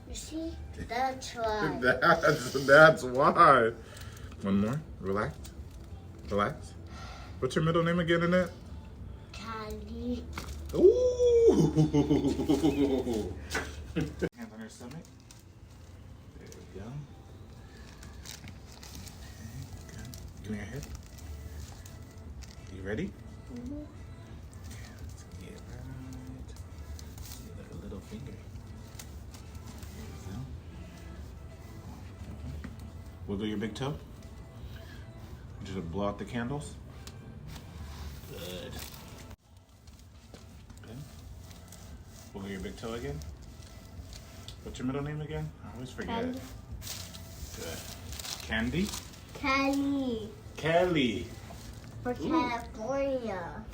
You see? That's why. That's why. One more. Relax. Relax. What's your middle name again, Annette? Callie. Ooh. Hands on your stomach. There we go. Okay, good. Give me your head. You ready? Mm-hmm. Yeah, let's get right. See, like a little finger. There we go. Wiggle your big toe. Just blow out the candles. Good. Good. Wiggle your big toe again. What's your middle name again? I always forget. Callie. Good. Candy? Callie. Kelly. For California.